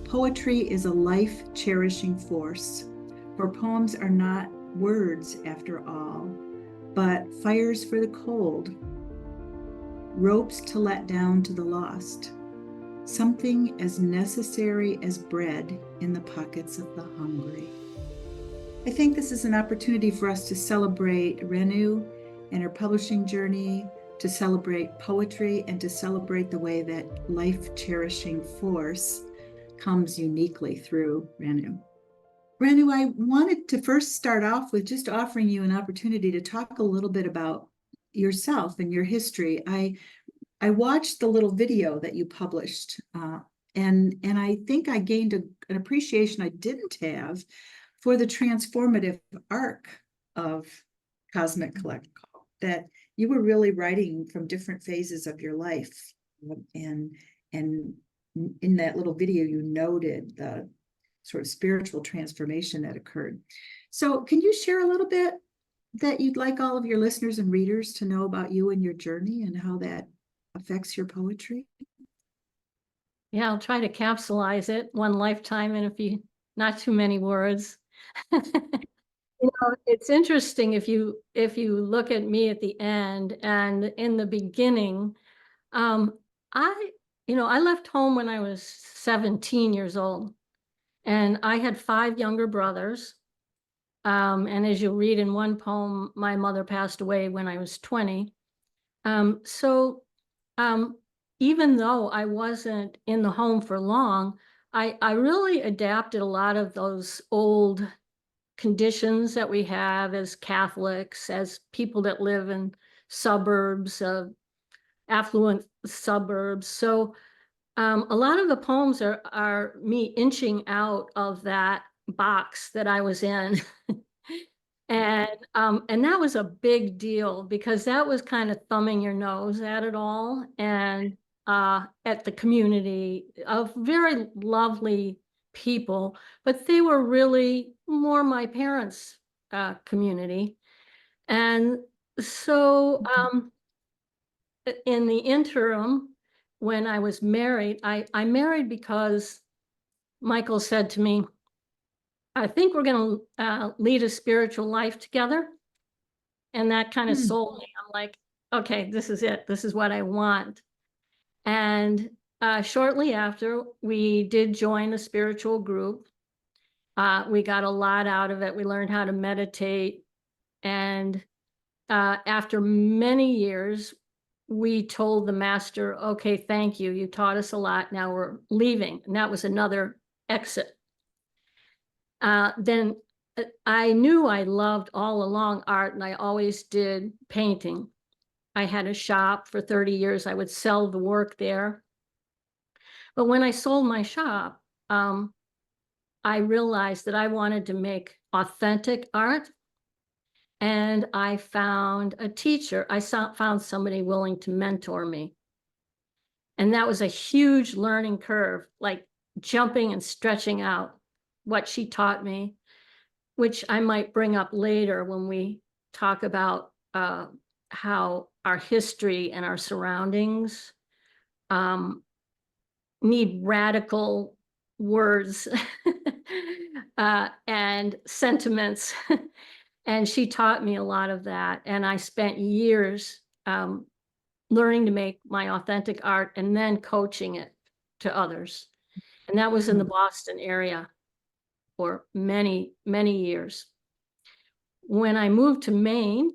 Poetry is a life-cherishing force, for poems are not words after all, but fires for the cold, ropes to let down to the lost, something as necessary as bread in the pockets of the hungry. I think this is an opportunity for us to celebrate Renu and her publishing journey, to celebrate poetry, and to celebrate the way that life-cherishing force comes uniquely through Renu. Renu, I wanted to first start off with just offering you an opportunity to talk a little bit about yourself and your history. I watched the little video that you published, and I think I gained an appreciation I didn't have for the transformative arc of Cosmic Collectible, that you were really writing from different phases of your life. And in that little video, you noted the sort of spiritual transformation that occurred. So can you share a little bit that you'd like all of your listeners and readers to know about you and your journey and how that affects your poetry? Yeah, I'll try to capsulize it, one lifetime in a few, not too many words. It's interesting if you look at me at the end and in the beginning, I left home when I was 17 years old, and I had 5 younger brothers. And as you'll read in one poem, my mother passed away when I was 20. So even though I wasn't in the home for long, I really adapted a lot of those old conditions that we have as Catholics, as people that live in suburbs, affluent suburbs. So a lot of the poems are me inching out of that box that I was in. And that was a big deal because that was kind of thumbing your nose at it all, and at the community of very lovely people, but they were really more my parents' community. And so in the interim, when I was married, I married because Michael said to me, I think we're going to lead a spiritual life together. And that kind of sold me. I'm like, okay, this is it. This is what I want. And shortly after, we did join a spiritual group. We got a lot out of it. We learned how to meditate. And after many years, we told the master, okay, thank you. You taught us a lot. Now we're leaving. And that was another exit. Then I knew I loved all along art, and I always did painting. I had a shop for 30 years. I would sell the work there. But when I sold my shop, I realized that I wanted to make authentic art. And I found a teacher. I found somebody willing to mentor me. And that was a huge learning curve, like jumping and stretching out what she taught me, which I might bring up later when we talk about how our history and our surroundings need radical words and sentiments. And she taught me a lot of that. And I spent years learning to make my authentic art and then coaching it to others. And that was in the Boston area for many, many years. When I moved to Maine,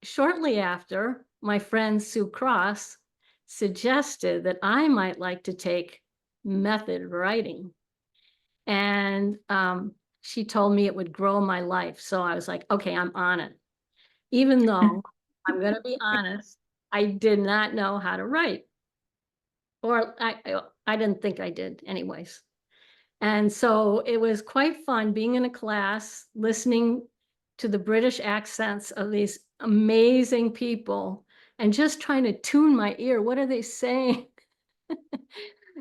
shortly after, my friend Sue Cross suggested that I might like to take method writing. And she told me it would grow my life. So I was like, okay, I'm on it. Even though I'm going to be honest, I did not know how to write. Or I didn't think I did anyways. And so it was quite fun being in a class, listening to the British accents of these amazing people and just trying to tune my ear. What are they saying?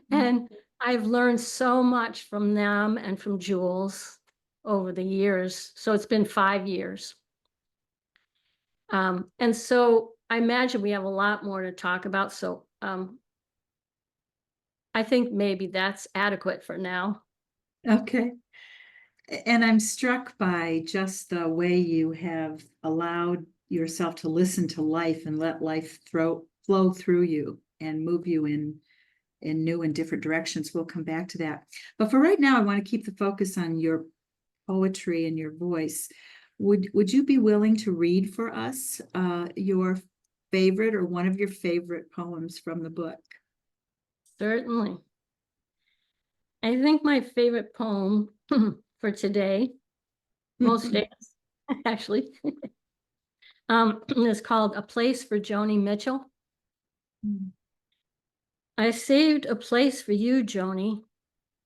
And I've learned so much from them and from Jules over the years. So it's been 5 years. And so I imagine we have a lot more to talk about. So I think maybe that's adequate for now. Okay. And I'm struck by just the way you have allowed yourself to listen to life and let life flow through you and move you in new and different directions. We'll come back to that. But for right now, I want to keep the focus on your poetry and your voice. Would you be willing to read for us your favorite or one of your favorite poems from the book? Certainly. I think my favorite poem for today, most days, actually, is called A Place for Joni Mitchell. I saved a place for you, Joni,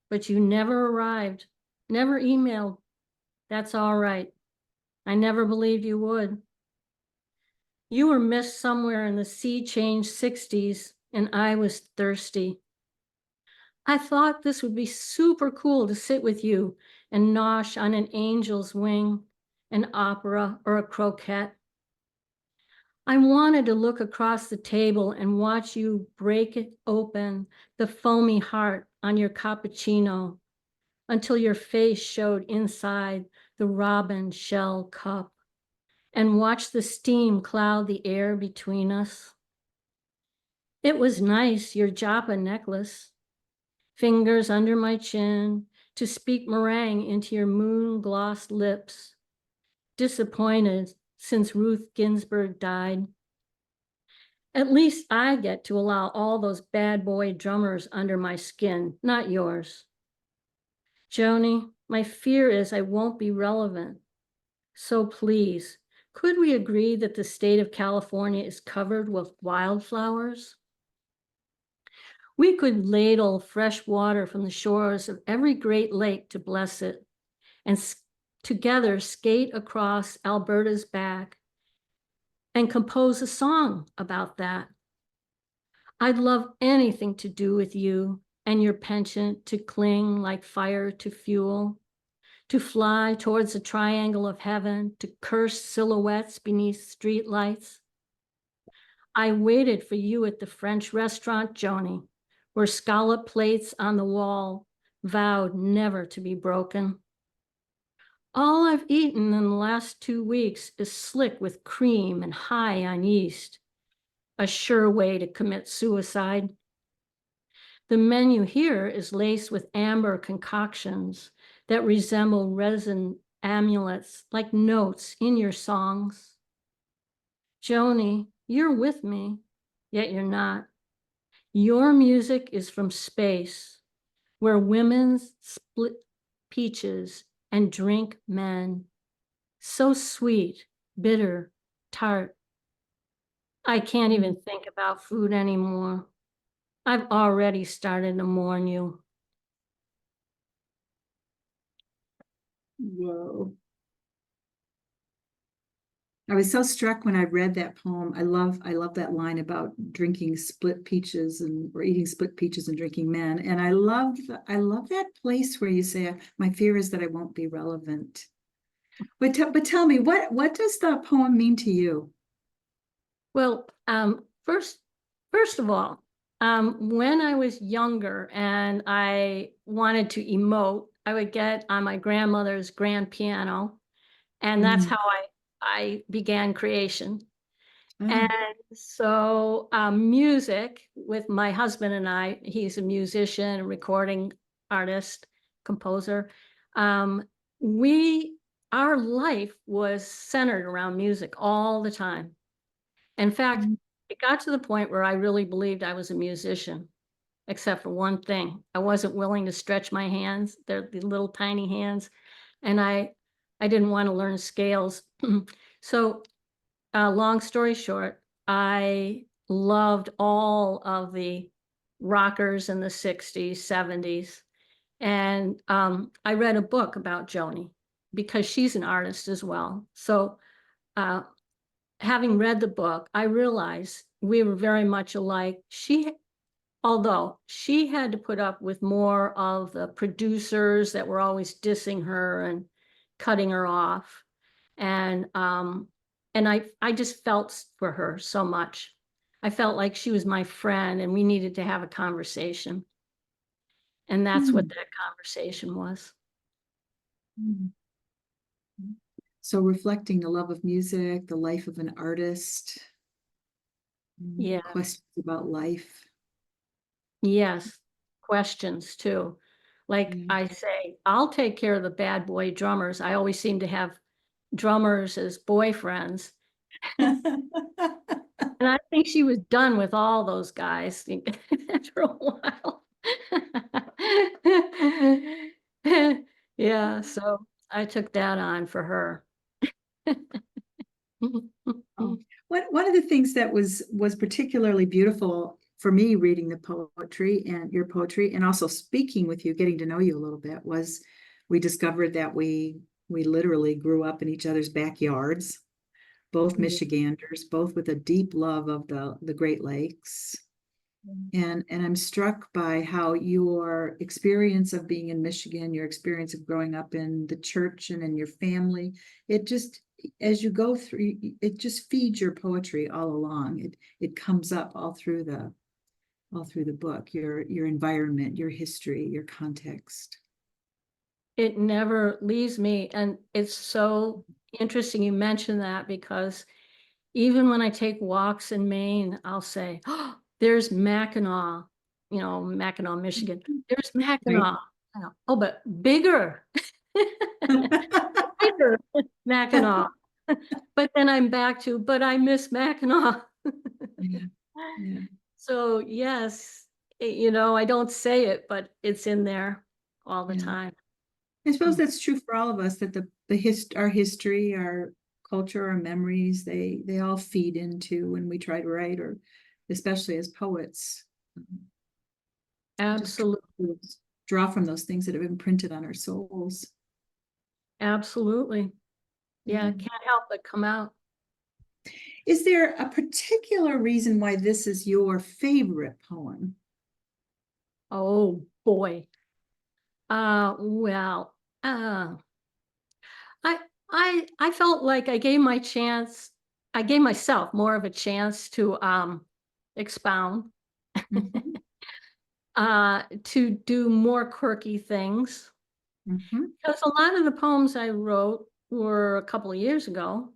but you never arrived, never emailed. That's all right. I never believed you would. You were missed somewhere in the sea change 60s, and I was thirsty. I thought this would be super cool to sit with you and nosh on an angel's wing, an opera, or a croquette. I wanted to look across the table and watch you break it open, the foamy heart on your cappuccino, until your face showed inside the robin shell cup, and watch the steam cloud the air between us. It was nice, your Japa necklace, fingers under my chin to speak meringue into your moon-glossed lips, disappointed since Ruth Ginsburg died. At least I get to allow all those bad boy drummers under my skin, not yours. Joni, my fear is I won't be relevant. So please, could we agree that the state of California is covered with wildflowers? We could ladle fresh water from the shores of every Great Lake to bless it, and together skate across Alberta's back and compose a song about that. I'd love anything to do with you and your penchant to cling like fire to fuel, to fly towards the triangle of heaven, to curse silhouettes beneath streetlights. I waited for you at the French restaurant, Joni, where scallop plates on the wall vowed never to be broken. All I've eaten in the last 2 weeks is slick with cream and high on yeast, a sure way to commit suicide. The menu here is laced with amber concoctions that resemble resin amulets like notes in your songs. Joni, you're with me, yet you're not. Your music is from space, where women split peaches and drink men. So sweet, bitter, tart. I can't even think about food anymore. I've already started to mourn you. Whoa. I was so struck when I read that poem. I love that line about drinking split peaches or eating split peaches and drinking men. And I love that place where you say, my fear is that I won't be relevant. But tell me, what does the poem mean to you? Well, first of all, when I was younger and I wanted to emote, I would get on my grandmother's grand piano, and that's how I began creation. And so music with my husband and I, he's a musician, recording artist, composer. Our life was centered around music all the time. In fact, it got to the point where I really believed I was a musician, except for one thing. I wasn't willing to stretch my hands. They're the little tiny hands. And I didn't want to learn scales. So long story short, I loved all of the rockers in the 60s, 70s. And I read a book about Joni because she's an artist as well. So having read the book, I realized we were very much alike. Although she had to put up with more of the producers that were always dissing her and cutting her off. And I just felt for her so much. I felt like she was my friend and we needed to have a conversation. And that's what that conversation was. So reflecting the love of music, the life of an artist, Yeah. questions about life. Yes. Questions too. Like I say, I'll take care of the bad boy drummers. I always seem to have drummers as boyfriends. And I think she was done with all those guys after a while. Yeah, so I took that on for her. Oh. One of the things that was particularly beautiful for me reading the poetry and your poetry, and also speaking with you, getting to know you a little bit, was we discovered that we literally grew up in each other's backyards, both Michiganders, both with a deep love of the Great Lakes. And I'm struck by how your experience of being in Michigan, your experience of growing up in the church and in your family, it just, as you go through, it just feeds your poetry all along. It comes up all through the book, your environment, your history, your context. It never leaves me. And it's so interesting you mentioned that, because even when I take walks in Maine, I'll say, oh, there's Mackinac, Mackinac, Michigan. There's Mackinac. Right. Oh, but bigger. Bigger Mackinac. But then I'm back to, but I miss Mackinac. Yeah. So yes, I don't say it, but it's in there all the time. I suppose that's true for all of us, that our history, our culture, our memories, they all feed into when we try to write, or especially as poets. Absolutely. Just draw from those things that have been printed on our souls. Absolutely. Yeah, can't help but come out. Is there a particular reason why this is your favorite poem? Oh boy. Well, I felt like I gave myself more of a chance to expound, to do more quirky things. Because a lot of the poems I wrote were a couple of years ago.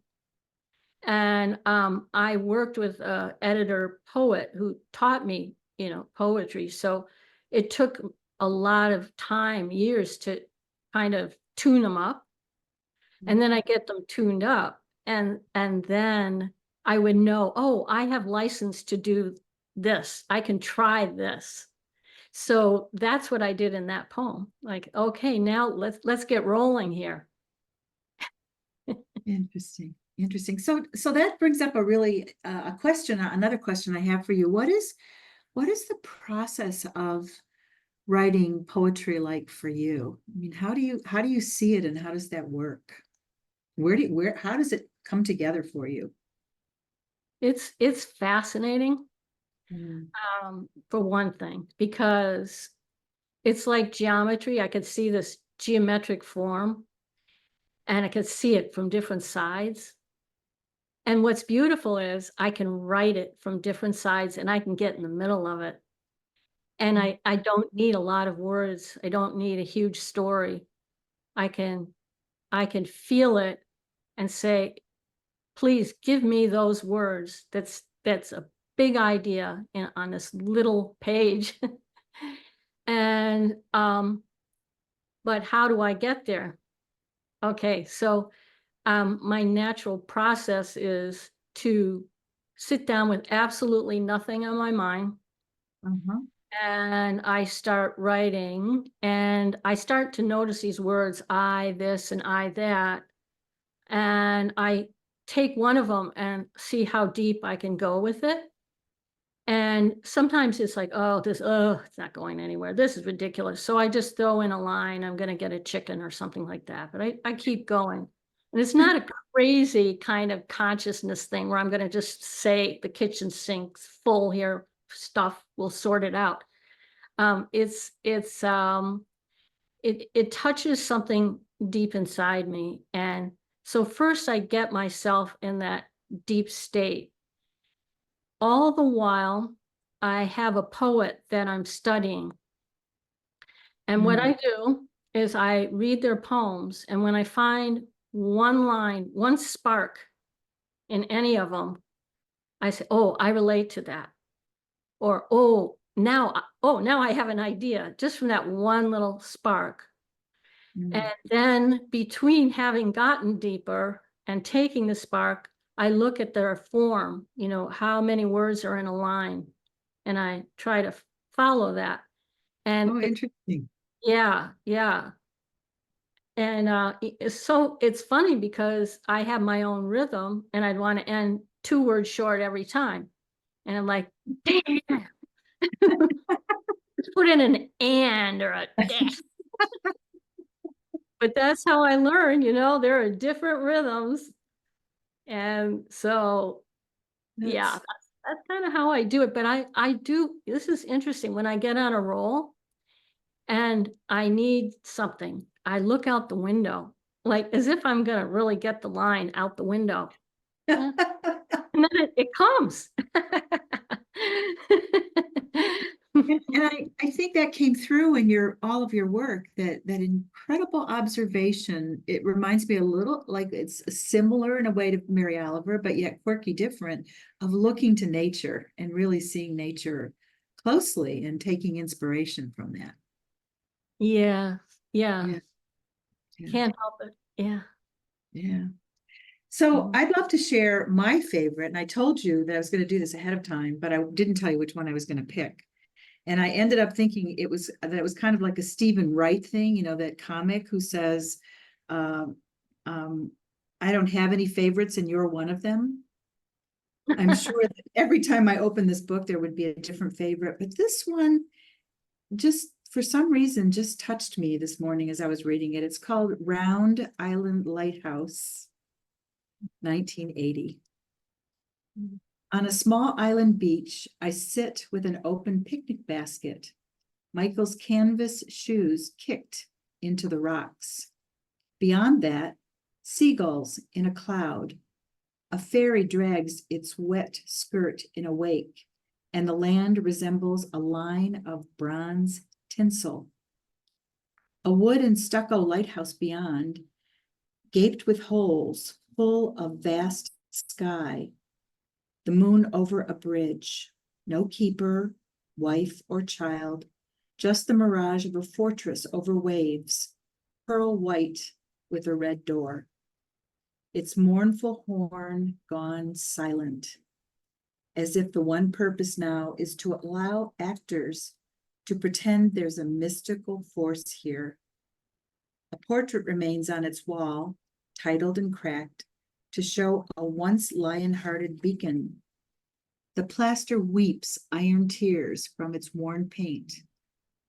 And I worked with an editor poet who taught me, poetry. So it took a lot of time, years, to kind of tune them up. And then I get them tuned up. And then I would know, oh, I have license to do this. I can try this. So that's what I did in that poem. Like, okay, now let's get rolling here. Interesting. So that brings up a really a question. Another question I have for you: what is the process of writing poetry like for you? I mean, how do you see it, and how does that work? How does it come together for you? It's fascinating. For one thing, because it's like geometry. I could see this geometric form, and I could see it from different sides. And what's beautiful is I can write it from different sides, and I can get in the middle of it. And I don't need a lot of words. I don't need a huge story. I can feel it and say, please give me those words. That's a big idea on this little page. And but how do I get there? Okay, so my natural process is to sit down with absolutely nothing on my mind. And I start writing, and I start to notice these words, I this and I that. And I take one of them and see how deep I can go with it. And sometimes it's like, oh, it's not going anywhere. This is ridiculous. So I just throw in a line, I'm going to get a chicken or something like that. But I keep going. And it's not a crazy kind of consciousness thing where I'm going to just say the kitchen sink's full here, stuff, we'll sort it out. It touches something deep inside me. And so first I get myself in that deep state. All the while, I have a poet that I'm studying. And what I do is I read their poems, and when I find one line, one spark in any of them, I say, oh, I relate to that. Or, now I have an idea just from that one little spark. And then between having gotten deeper and taking the spark, I look at their form, how many words are in a line, and I try to follow that. And Interesting. yeah. And it's funny because I have my own rhythm, and I'd want to end 2 words short every time. And I'm like, damn. Let's put in an and or a dash. But that's how I learn, there are different rhythms. And so, yeah, that's kind of how I do it. But I do, this is interesting. When I get on a roll and I need something, I look out the window, like as if I'm going to really get the line out the window. And then it comes. And I think that came through in all of your work, that incredible observation. It reminds me a little, like it's similar in a way to Mary Oliver, but yet quirky different, of looking to nature and really seeing nature closely and taking inspiration from that. Yeah. Yeah. Can't help it. Yeah. So I'd love to share my favorite. And I told you that I was going to do this ahead of time, but I didn't tell you which one I was going to pick. And I ended up thinking it was kind of like a Stephen Wright thing, that comic who says, I don't have any favorites and you're one of them. I'm sure that every time I open this book, there would be a different favorite, but this one just for some reason just touched me this morning as I was reading it. It's called Round Island Lighthouse, 1980. On a small island beach, I sit with an open picnic basket, Michael's canvas shoes kicked into the rocks. Beyond that, seagulls in a cloud. A ferry drags its wet skirt in a wake, and the land resembles a line of bronze tinsel. A wood and stucco lighthouse beyond, gaped with holes, full of vast sky. The moon over a bridge, no keeper, wife, or child, just the mirage of a fortress over waves, pearl white with a red door. Its mournful horn gone silent, as if the one purpose now is to allow actors to pretend there's a mystical force here. A portrait remains on its wall, titled and cracked, to show a once lion-hearted beacon. The plaster weeps iron tears from its worn paint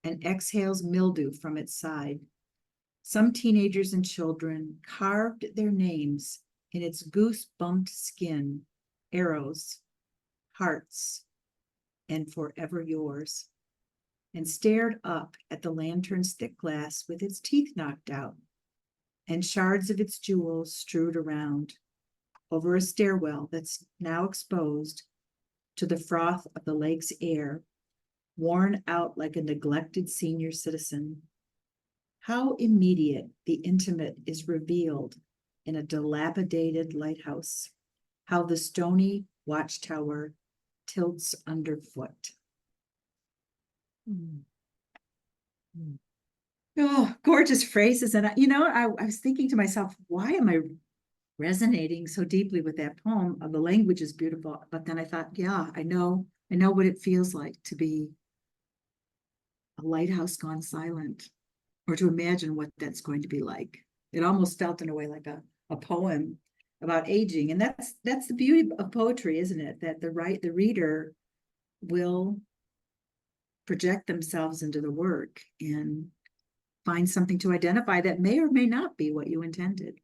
and exhales mildew from its side. Some teenagers and children carved their names in its goose-bumped skin, arrows, hearts, and forever yours, and stared up at the lantern's thick glass with its teeth knocked out and shards of its jewels strewed around over a stairwell that's now exposed to the froth of the lake's air, worn out like a neglected senior citizen. How immediate the intimate is revealed in a dilapidated lighthouse, how the stony watchtower tilts underfoot. Oh, gorgeous phrases. And I was thinking to myself, why am I resonating so deeply with that poem? The language is beautiful, but then I thought, yeah, I know what it feels like to be a lighthouse gone silent, or to imagine what that's going to be like. It almost felt in a way like a poem about aging. And that's the beauty of poetry, isn't it? That the reader will project themselves into the work and find something to identify that may or may not be what you intended.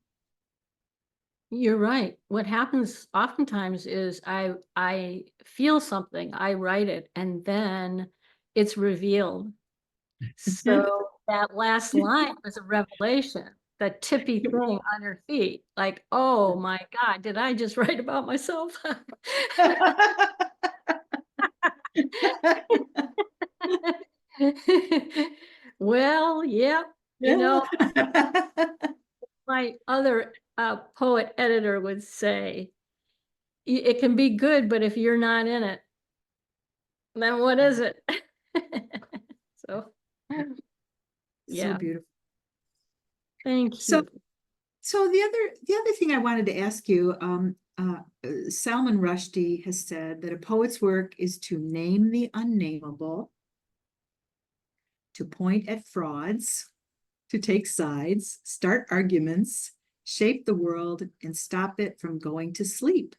You're right. What happens oftentimes is I feel something, I write it, and then it's revealed. So that last line was a revelation, that tippy thing on her feet. Like, oh my God, did I just write about myself? Well, yeah, you know, my other poet editor would say, It can be good, but if you're not in it, then what is it?" So, So yeah, beautiful. thank So, you. so the other thing I wanted to ask you, Salman Rushdie has said that a poet's work is to name the unnameable, to point at frauds, to take sides, start arguments, shape the world, and stop it from going to sleep.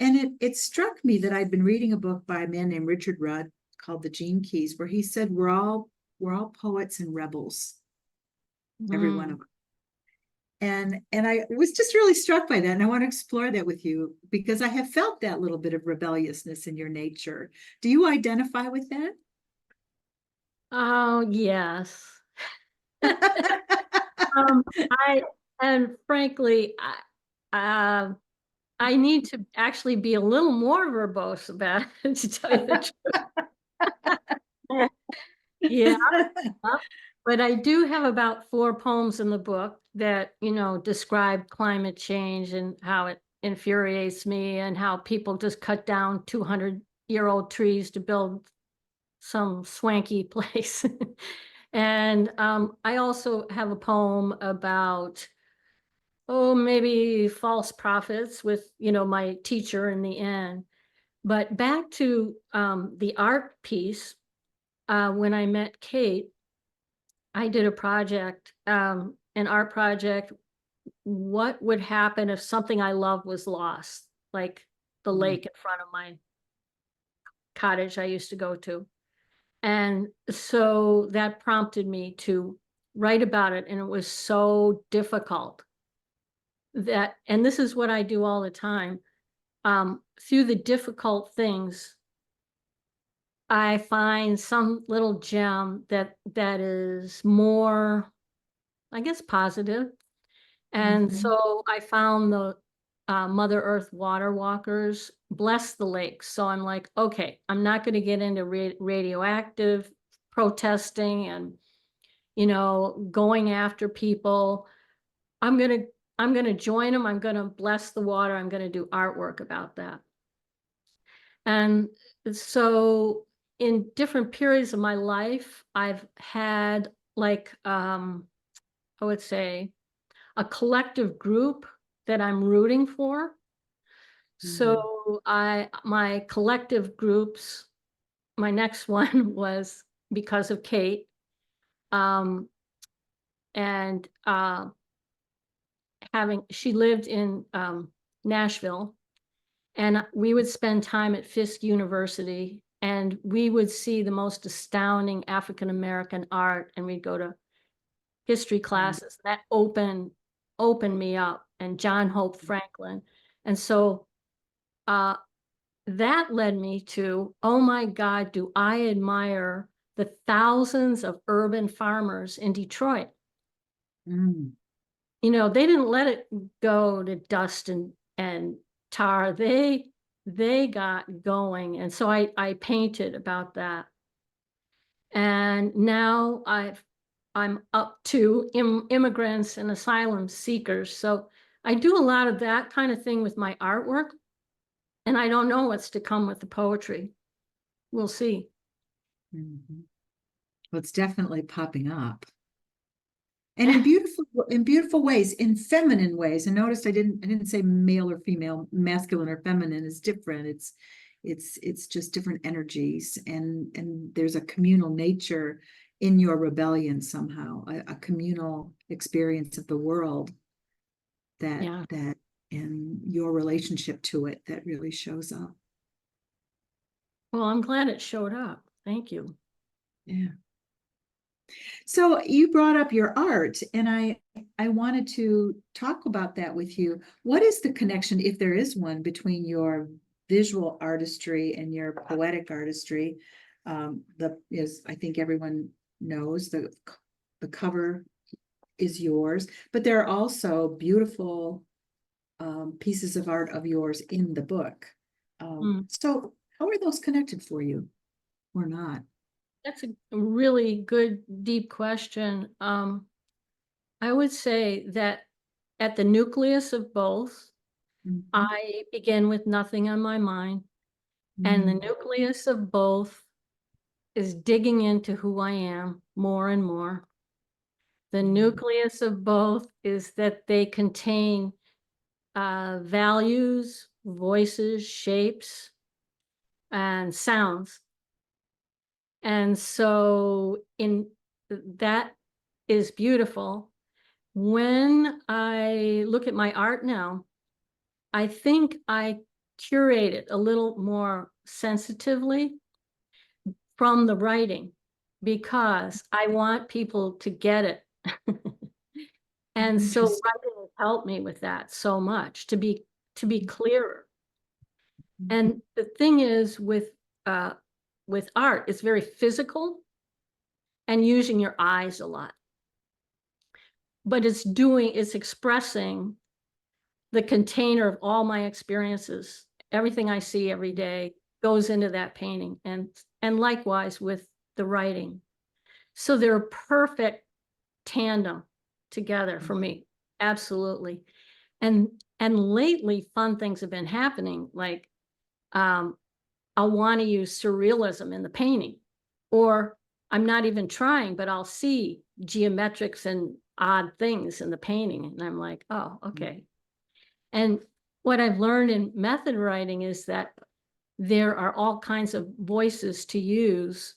And it struck me that I'd been reading a book by a man named Richard Rudd called The Gene Keys, where he said we're all poets and rebels, every one Mm. of us. And I was just really struck by that, and I want to explore that with you because I have felt that little bit of rebelliousness in your nature. Do you identify with Oh, yes. that? Um, I and frankly, I need to actually be a little more verbose about it, to tell you the truth. Yeah. But I do have about 4 poems in the book that, describe climate change and how it infuriates me and how people just cut down 200-year-old trees to build some swanky place. And I also have a poem about, maybe false prophets with, my teacher in the end. But back to the art piece, when I met Kate, I did a project, an art project. What would happen if something I love was lost, like the Mm, lake in front of my cottage I used to go to? And so that prompted me to write about it. And it was so difficult and this is what I do all the time. Through the difficult things, I find some little gem that is more, I guess, positive. And mhm, so I found the Mother Earth water walkers bless the lakes. So I'm like, okay, I'm not going to get into radioactive protesting and, going after people. I'm going to I'm going to join them. I'm going to bless the water. I'm going to do artwork about that. And so in different periods of my life, I've had, like, I would say, a collective group that I'm rooting for. mhm, So my collective groups, my next one was because of Kate. Um, and she lived in Nashville, and we would spend time at Fisk University, and we would see the most astounding African American art, and we'd go to history mm, classes that opened me up, and John Hope Franklin. And so that led me to, oh my God, do I admire the thousands of urban farmers in Detroit. mm. They didn't let it go to dust and tar. They got going. And so I painted about that. And now I'm up to immigrants and asylum seekers. So I do a lot of that kind of thing with my artwork. And I don't know what's to come with the poetry. We'll see. Mhm. Well, it's definitely popping up. And in beautiful ways, in feminine ways. And notice I didn't say male or female, masculine or feminine is different. It's just different energies. And there's a communal nature in your rebellion somehow, a communal experience of the world that Yeah. that and your relationship to it that really shows up. Well, I'm glad it showed up. Thank you. Yeah. So you brought up your art, and I wanted to talk about that with you. What is the connection, if there is one, between your visual artistry and your poetic artistry? I think everyone knows the cover is yours, but there are also beautiful pieces of art of yours in the book. Mm. So how are those connected for you, or not? That's a really good, deep question. I would say that at the nucleus of both, Mhm. I begin with nothing on my mind, and the Mm. nucleus of both is digging into who I am more and more. The nucleus of both is that they contain values, voices, shapes, and sounds. And so in that is beautiful. When I look at my art now, I think I curate it a little more sensitively from the writing because I want people to get it. And so Interesting. writing has helped me with that so much to be clearer. And the thing is with art, it's very physical and using your eyes a lot. But it's expressing the container of all my experiences. Everything I see every day goes into that painting, and likewise with the writing. So they're a perfect tandem together for me. Absolutely. And lately fun things have been happening, like um I'll want to use surrealism in the painting, or I'm not even trying, but I'll see geometrics and odd things in the painting, and I'm like, oh, okay. And what I've learned in method writing is that there are all kinds of voices to use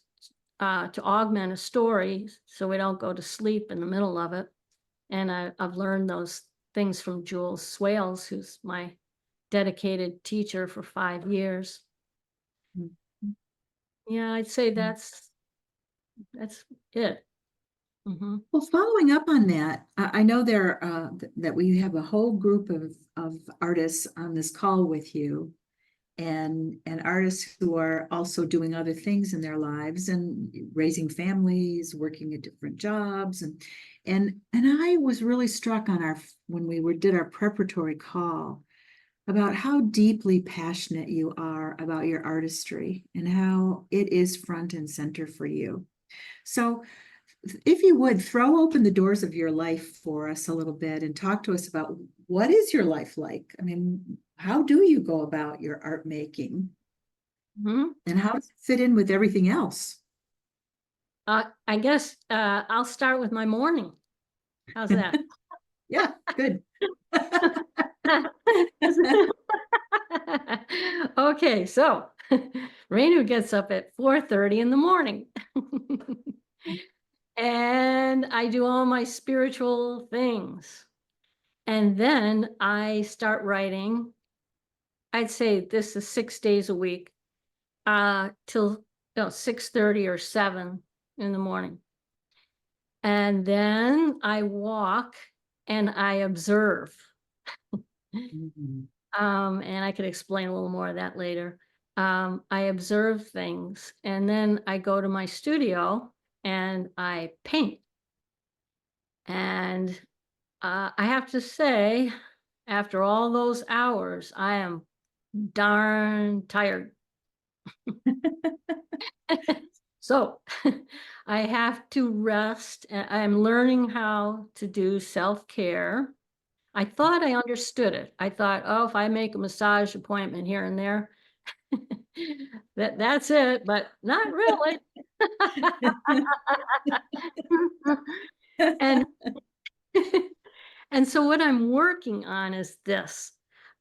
to augment a story so we don't go to sleep in the middle of it. And I've learned those things from Jules Swales, who's my dedicated teacher for 5 years. Yeah, I'd say that's it. Mhm. Well, following up on that, I know that we have a whole group of artists on this call with you, and artists who are also doing other things in their lives and raising families, working at different jobs, and I was really struck on our when we did our preparatory call about how deeply passionate you are about your artistry and how it is front and center for you. So, if you would throw open the doors of your life for us a little bit and talk to us about what is your life like? I mean, how do you go about your art making Mhm. and how does it fit in with everything else? I guess I'll start with my morning. How's that? Yeah, good. Okay, so Renu gets up at 4:30 in the morning. And I do all my spiritual things. And then I start writing. I'd say this is 6 days a week, till 6:30 or 7 in the morning. And then I walk and I observe. Mhm. And I could explain a little more of that later. I observe things and then I go to my studio and I paint. And I have to say, after all those hours, I am darn tired. So I have to rest. I'm learning how to do self-care. I thought I understood it. I thought, oh, if I make a massage appointment here and there, that's it, but not really. And and so what I'm working on is this.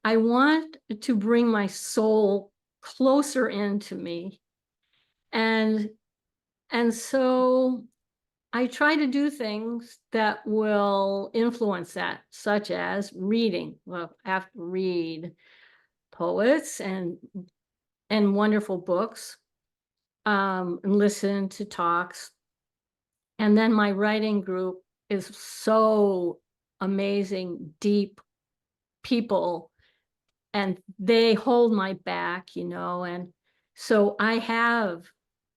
I want to bring my soul closer into me. And and so I try to do things that will influence that, such as reading. Well, I have to read poets and wonderful books, and listen to talks. And then my writing group is so amazing, deep people, and they hold my back. And so I have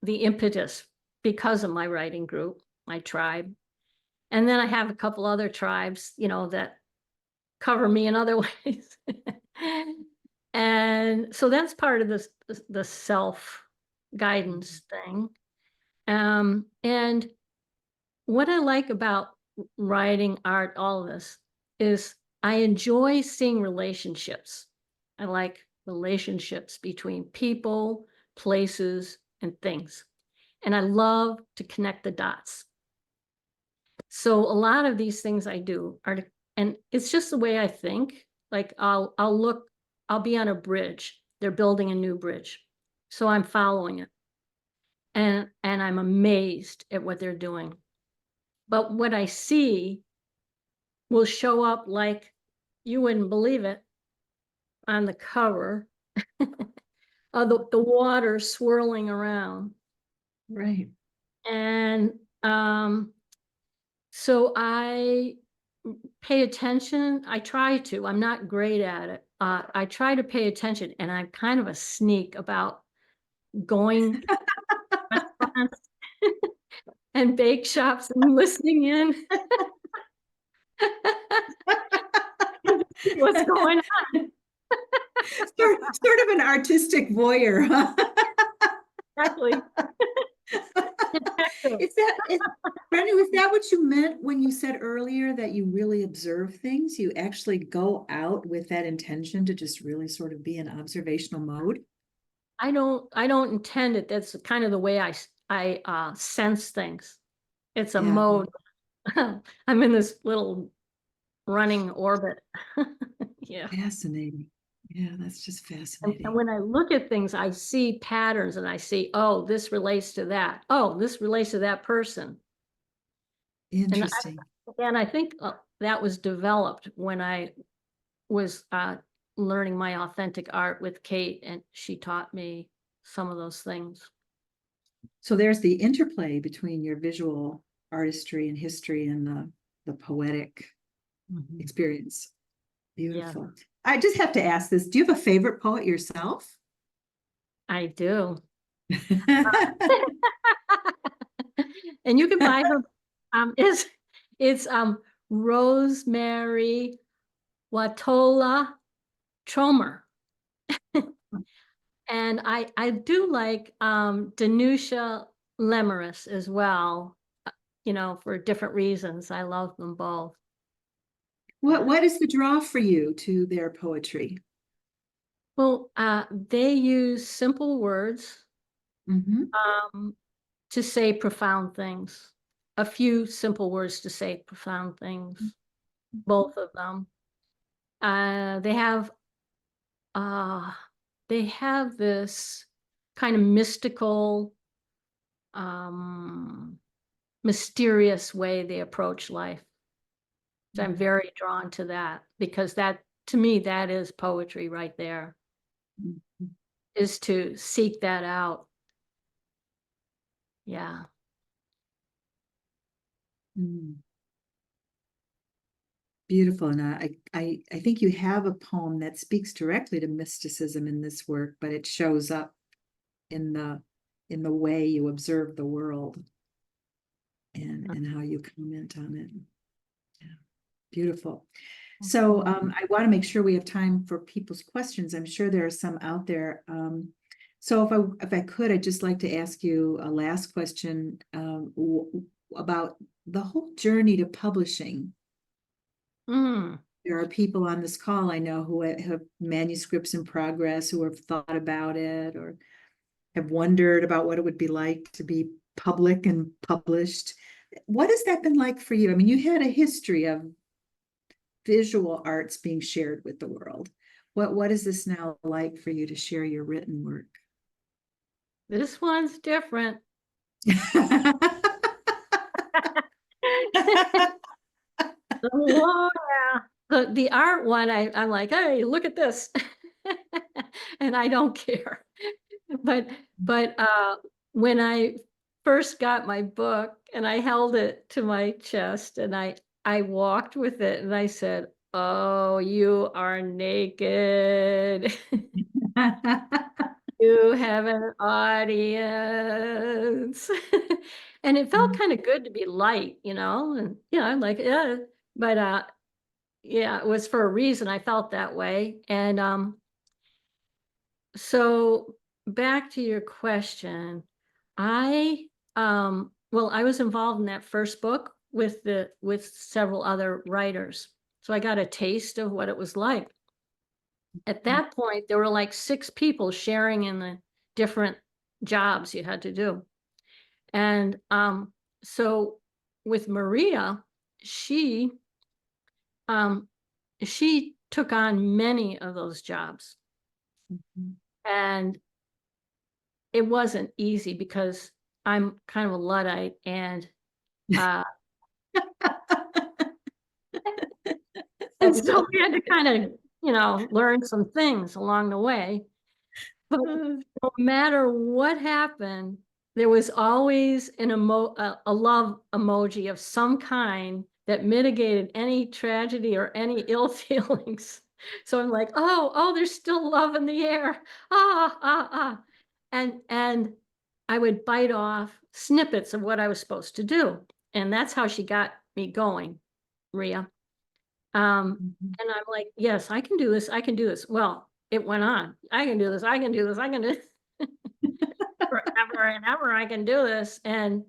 the impetus because of my writing group, my tribe. And then I have a couple other tribes, that cover me in other ways. And so that's part of this the self guidance thing. And what I like about writing, art, all of this is I enjoy seeing relationships. I like relationships between people, places, and things. And I love to connect the dots. So a lot of these things I do are, and it's just the way I think. Like I'll be on a bridge. They're building a new bridge. So I'm following it. And I'm amazed at what they're doing. But what I see will show up like you wouldn't believe it on the cover of the water swirling around. Right. And so I pay attention. I try to. I'm not great at it. I try to pay attention, and I'm kind of a sneak about going to restaurants and bake shops and listening in. What's going on? Sort of an artistic voyeur, huh? Exactly. Brenda, is that what you meant when you said earlier that you really observe things? You actually go out with that intention to just really sort of be in observational mode? I don't intend it. That's kind of the way I sense things. It's a Yeah. mode. I'm in this little running orbit. Yeah. Fascinating. Yeah, that's just And fascinating. when I look at things, I see patterns and I see, oh, this relates to that. Oh, this relates to that person. Interesting. And I think that was developed when I was learning my authentic art with Kate, and she taught me some of those things. So there's the interplay between your visual artistry and history and the poetic experience. Beautiful. Yeah. I just have to ask this. Do you have a favorite poet yourself? I do. And you can buy her. It's Rosemary Watola Tromer. And I do like Danusha Lemeris as well, for different reasons. I love them both. What is the draw for you to their poetry? Well, they use simple words to say profound things. A few simple words to say profound things. Both of them. They have this kind of mystical, mysterious way they approach life. So I'm very drawn to that, because that, to me, that is poetry right there, is to seek that out. Yeah. Beautiful. And I think you have a poem that speaks directly to mysticism in this work, but it shows up in the way you observe the world and how you comment on it. Yeah. Beautiful. So I want to make sure we have time for people's questions. I'm sure there are some out there. So if I could, I'd just like to ask you a last question about the whole journey to publishing. There are people on this call I know who have manuscripts in progress, who have thought about it or have wondered about what it would be like to be public and published. What has that been like for you? I mean, you had a history of visual arts being shared with the world. What is this now like for you to share your written work? This one's different. Oh, yeah. The art one, I'm like, hey, look at this. And I don't care. But when I first got my book and I held it to my chest and I walked with it and I said, oh, you are naked. You have an audience. And it felt kind of good to be light, and like, yeah, but yeah, it was for a reason I felt that way. And so back to your question, I well, I was involved in that first book with several other writers. So I got a taste of what it was like. At that point, there were like 6 people sharing in the different jobs you had to do. And so with Maria, she um, she took on many of those jobs. Mhm. And it wasn't easy because I'm kind of a Luddite, and uh, That's so we had to kind of, learn some things along the way. But hilarious. no matter what happened, there was always a love emoji of some kind that mitigated any tragedy or any ill feelings. So I'm like, oh, there's still love in the air. Ah. And I would bite off snippets of what I was supposed to do. And that's how she got me going, Rhea. Mhm. And I'm like, yes, I can do this. I can do this. Well, it went on. I can do this. I can do this. I can do this. Forever and ever. I can do this. And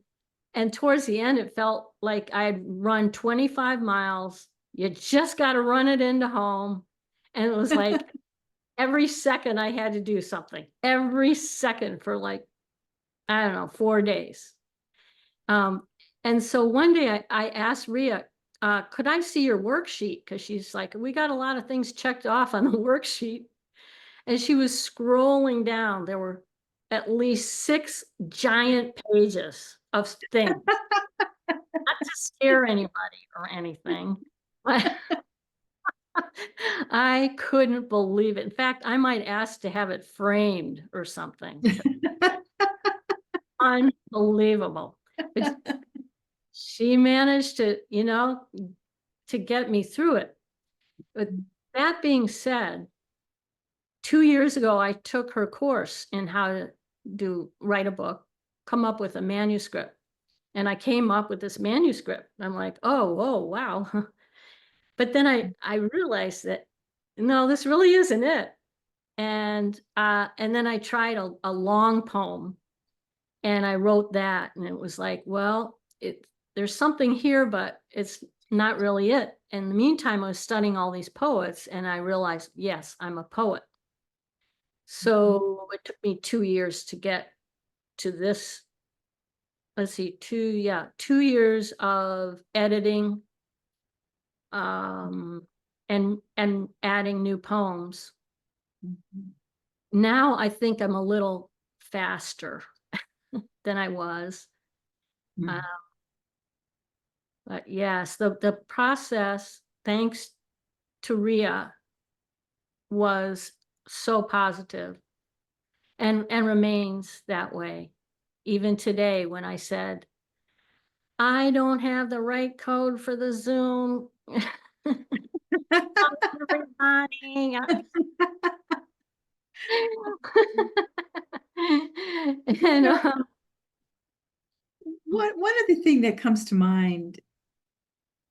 towards the end, it felt like I'd run 25 miles. You just got to run it into home. And it was like every second I had to do something. Every second for like, I don't know, 4 days. Um, and so one day I asked Rhea, could I see your worksheet? Because she's like, we got a lot of things checked off on the worksheet. And she was scrolling down. There were at least 6 giant pages of things, not to scare anybody or anything. But I couldn't believe it. In fact, I might ask to have it framed or something. Unbelievable. But she managed to get me through it. But that being said, 2 years ago, I took her course in how to write a book, come up with a manuscript. And I came up with this manuscript. I'm like, oh, wow. But then I realized that, no, this really isn't it. And then I tried a long poem, and I wrote that, and it was like, well, there's something here, but it's not really it. In the meantime, I was studying all these poets, and I realized, yes, I'm a poet. So it took me 2 years to get to this. Let's see, 2 years of editing, and adding new poems. Mhm. Now I think I'm a little faster than I was. Uh, Mhm. but yes, the process, thanks to Rhea, was so positive and remains that way. Even today, when I said, I don't have the right code for the Zoom. Everybody. And You know, one other thing that comes to mind,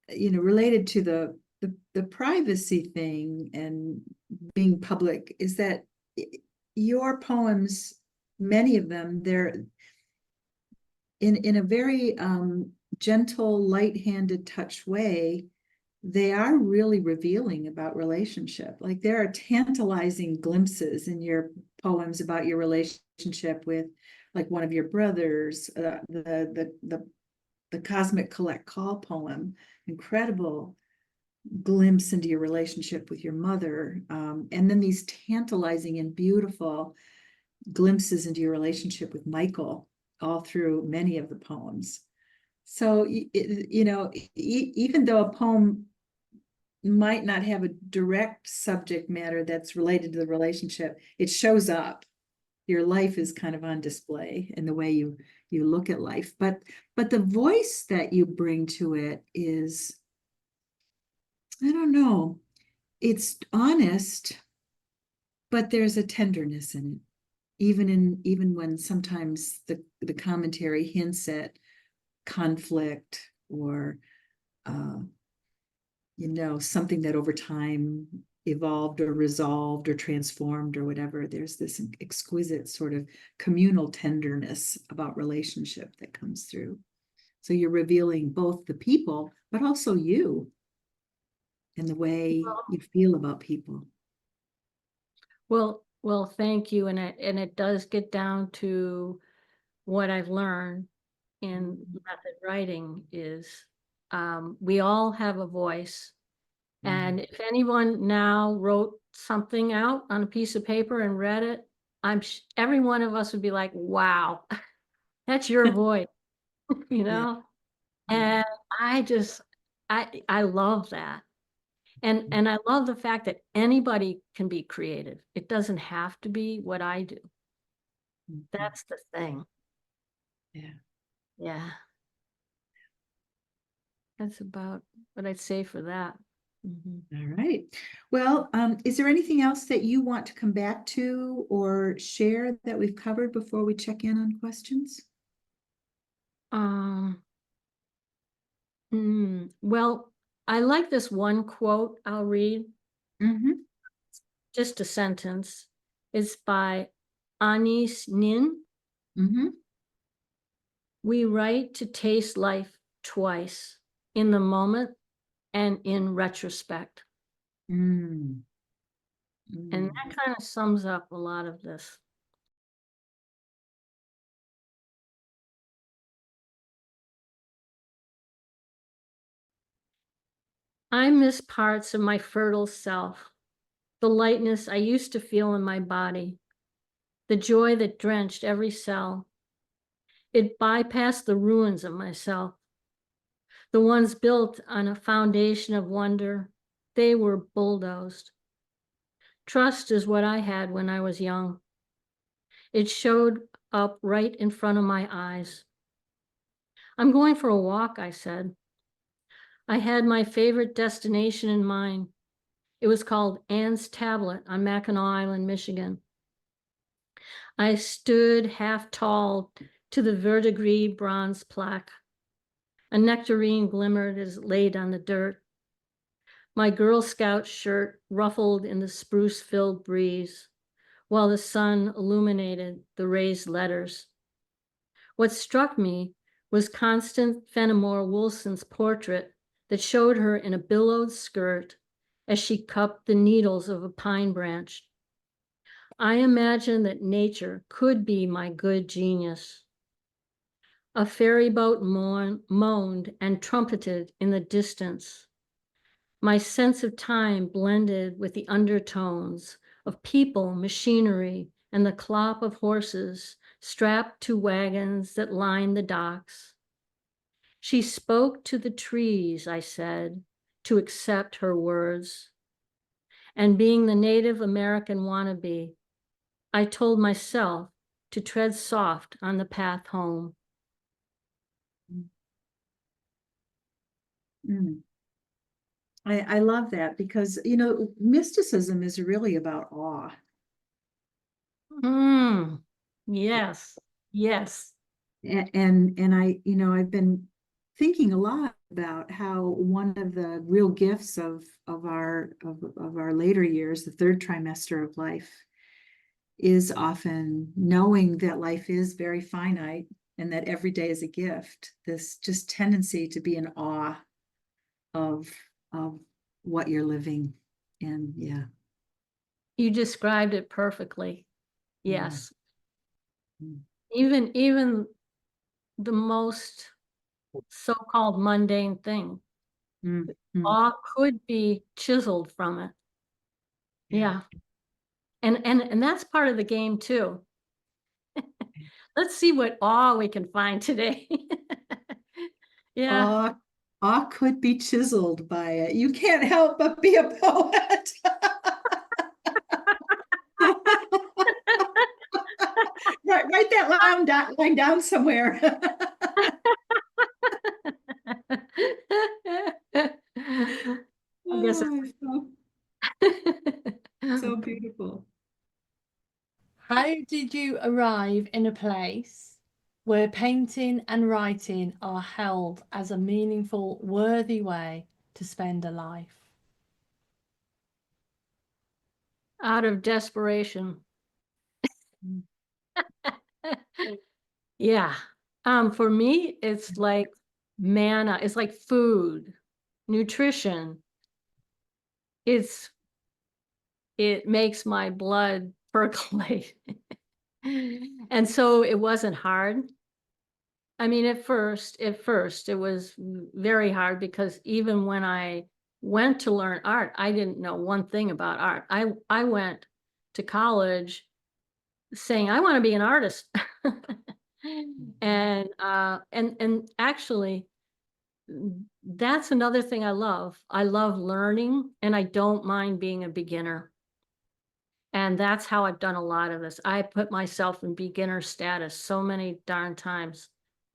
related to the privacy thing and being public, is that your poems, many of them, they're in a very gentle, light-handed touch way. They are really revealing about relationship. Like, there are tantalizing glimpses in your poems about your relationship with, like, one of your brothers, the Cosmic Collect Call poem, incredible glimpse into your relationship with your mother. And then these tantalizing and beautiful glimpses into your relationship with Michael, all through many of the poems. So, even though a poem might not have a direct subject matter that's related to the relationship, it shows up. Your life is kind of on display in the way you look at life. But the voice that you bring to it is, I don't know, it's honest, but there's a tenderness in it. Even when sometimes the commentary hints at conflict, or something that over time evolved or resolved or transformed or whatever. There's this exquisite sort of communal tenderness about relationship that comes through. So you're revealing both the people, but also you and the way you feel about people. Well, thank you. And it does get down to what I've learned in method writing is we all have a voice. And if anyone now wrote something out on a piece of paper and read it, every one of us would be like, wow, that's your voice, you know? And I love that. And I love the fact that anybody can be creative. It doesn't have to be what I do. That's the thing. Yeah. Yeah. That's about what I'd say for that. All right. Well, is there anything else that you want to come back to or share that we've covered before we check in on questions? Well, I like this one quote I'll read, just a sentence. It's by Anis Nin. We write to taste life twice, in the moment and in retrospect. And that kind of sums up a lot of this. I miss parts of my fertile self, the lightness I used to feel in my body, the joy that drenched every cell. It bypassed the ruins of myself, the ones built on a foundation of wonder. They were bulldozed. Trust is what I had when I was young. It showed up right in front of my eyes. I'm going for a walk, I said. I had my favorite destination in mind. It was called Anne's Tablet on Mackinac Island, Michigan. I stood half tall to the verdigris bronze plaque. A nectarine glimmered as it laid on the dirt. My Girl Scout shirt ruffled in the spruce-filled breeze, while the sun illuminated the raised letters. What struck me was Constance Fenimore Woolson's portrait that showed her in a billowed skirt as she cupped the needles of a pine branch. I imagined that nature could be my good genius. A ferry boat moaned and trumpeted in the distance. My sense of time blended with the undertones of people, machinery, and the clop of horses strapped to wagons that lined the docks. She spoke to the trees, I said, to accept her words. And being the Native American wannabe, I told myself to tread soft on the path home. I love that because, mysticism is really about awe. Yes, yes. And I've been thinking a lot about how one of the real gifts of our later years, the third trimester of life, is often knowing that life is very finite and that every day is a gift. This just tendency to be in awe of what you're living. And yeah. You described it perfectly. Yes. Mm. Even the most so-called mundane thing, awe could be chiseled from it. Yeah. And that's part of the game too. Let's see what awe we can find today. Yeah. Awe could be chiseled by it. You can't help but be a poet. Write that line down somewhere. I guess so beautiful. How did you arrive in a place where painting and writing are held as a meaningful, worthy way to spend a life? Out of desperation. Yeah. For me, it's like manna. It's like food, nutrition. It makes my blood percolate. And so it wasn't hard. I mean, at first it was very hard because even when I went to learn art, I didn't know one thing about art. I went to college saying I want to be an artist. And actually that's another thing I love. I love learning and I don't mind being a beginner. And that's how I've done a lot of this. I put myself in beginner status so many darn times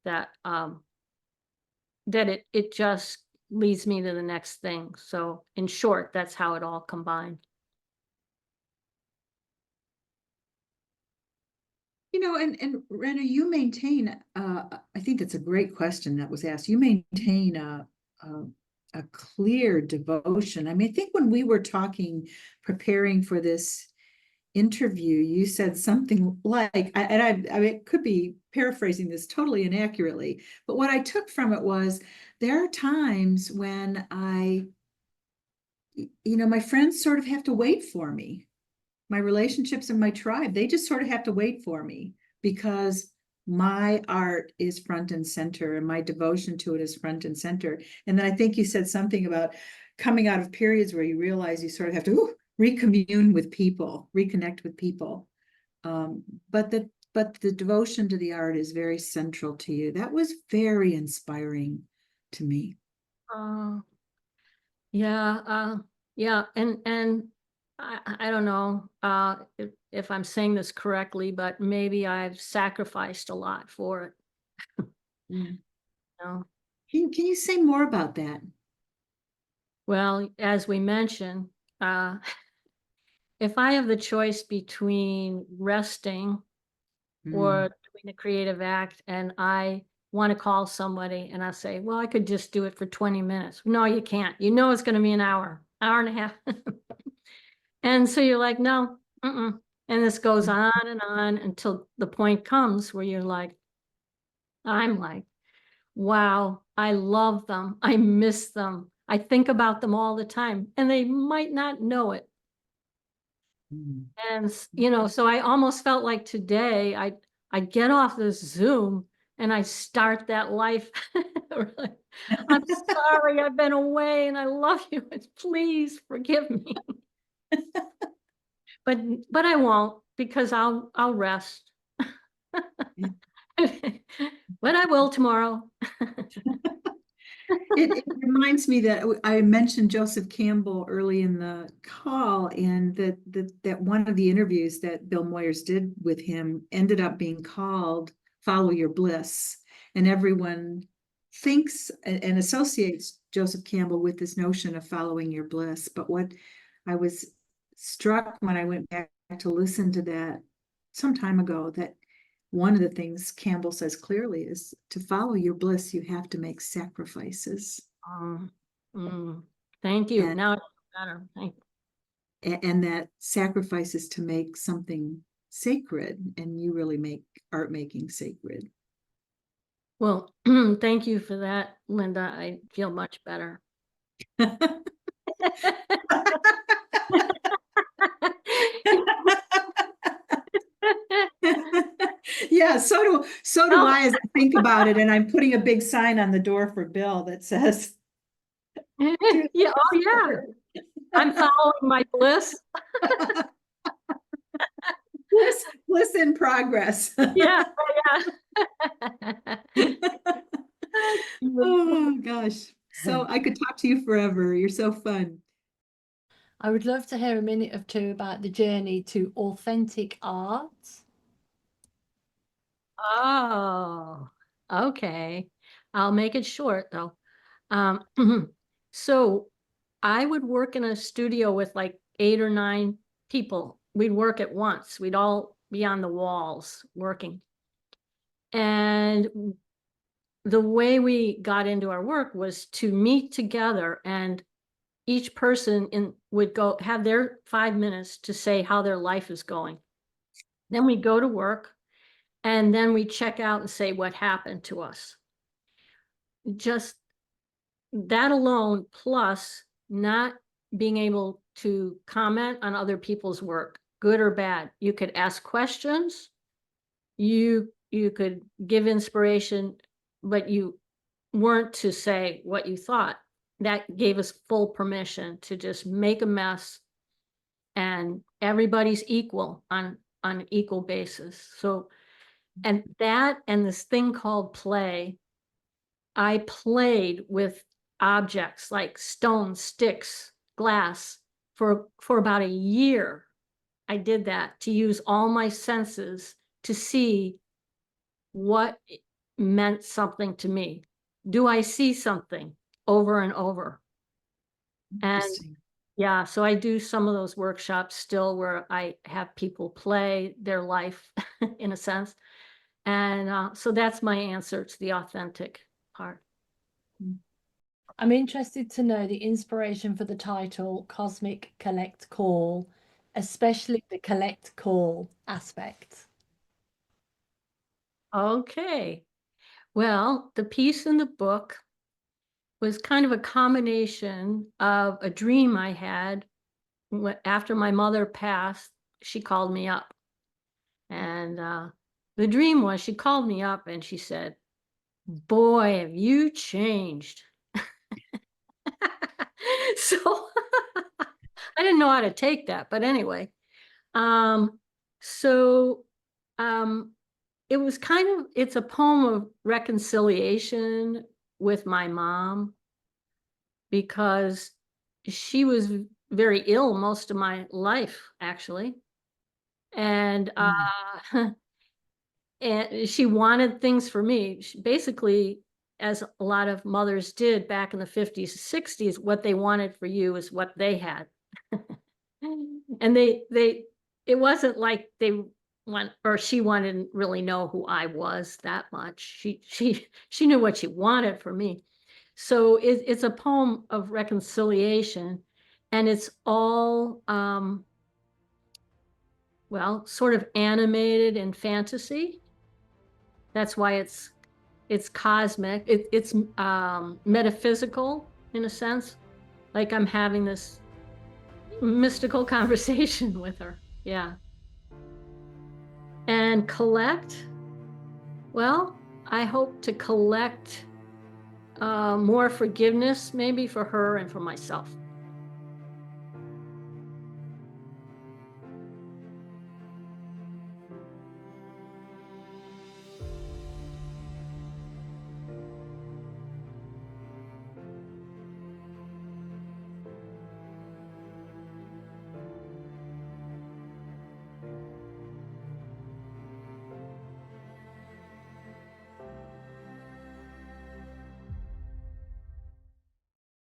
that that it just leads me to the next thing. So in short, that's how it all combined. You know, and Rena, you maintain, I think that's a great question that was asked. You maintain a clear devotion. I mean, I think when we were talking, preparing for this interview, you said something like, I mean, it could be paraphrasing this totally inaccurately, but what I took from it was there are times when my friends sort of have to wait for me. My relationships in my tribe, they just sort of have to wait for me because my art is front and center and my devotion to it is front and center. And then I think you said something about coming out of periods where you realize you sort of have to recommune with people, reconnect with people. But the devotion to the art is very central to you. That was very inspiring to me. Uh, yeah, yeah, and I don't know if I'm saying this correctly, but maybe I've sacrificed a lot for it. Mm. You know? Can you say more about that? Well, as we mentioned, if I have the choice between resting or doing a creative act and I want to call somebody and I say, well, I could just do it for 20 minutes. No, you can't. You know it's going to be an hour and a half. And so you're like, no, and this goes on and on until the point comes where I'm like, wow, I love them. I miss them. I think about them all the time and they might not know it. Mm. And, so I almost felt like today I get off this Zoom and I start that life. I'm sorry, I've been away and I love you. And please forgive me. But I won't because I'll rest. But I will tomorrow. It reminds me that I mentioned Joseph Campbell early in the call, and that one of the interviews that Bill Moyers did with him ended up being called "Follow Your Bliss," and everyone thinks and associates Joseph Campbell with this notion of following your bliss. But what I was struck when I went back to listen to that some time ago, that one of the things Campbell says clearly is to follow your bliss, you have to make sacrifices. Um, Thank you. And, Now it's better. Thank you. and that sacrifice is to make something sacred, and you really make art making sacred. Well, thank you for that, Linda. I feel much better. Yeah, so do I, as I think about it, and I'm putting a big sign on the door for Bill that says Yeah, oh yeah. I'm following my bliss. bliss in progress. Yeah, yeah. Oh gosh. So I could talk to you forever. You're so fun. I would love to hear a minute or two about the journey to authentic art. Oh, okay. I'll make it short though. Um, so I would work in a studio with like 8 or 9 people. We'd work at once. We'd all be on the walls working. And the way we got into our work was to meet together and each person would go have their 5 minutes to say how their life is going. Then we go to work, and then we check out and say what happened to us. Just that alone, plus not being able to comment on other people's work, good or bad. You could ask questions, you could give inspiration, but you weren't to say what you thought. That gave us full permission to just make a mess, and everybody's equal on an equal basis. So, and that and this thing called play, I played with objects like stones, sticks, glass for about a year. I did that to use all my senses to see what meant something to me. Do I see something over and over? And Interesting. yeah, so I do some of those workshops still where I have people play their life in a sense. And so that's my answer to the authentic part. I'm interested to know the inspiration for the title Cosmic Collect Call, especially the collect call aspect. Okay. Well, the piece in the book was kind of a combination of a dream I had after my mother passed. She called me up, and the dream was she called me up and she said, "Boy, have you changed." So I didn't know how to take that, but anyway. So it was it's a poem of reconciliation with my mom, because she was very ill most of my life, actually. And and she wanted things for me. Basically, as a lot of mothers did back in the 50s, 60s, what they wanted for you is what they had. And it wasn't like she wanted to really know who I was that much. She knew what she wanted for me. So it's a poem of reconciliation, and it's all well, sort of animated in fantasy. That's why it's cosmic. It's metaphysical in a sense, like I'm having this mystical conversation with her. Yeah. And collect, well, I hope to collect more forgiveness, maybe for her and for myself.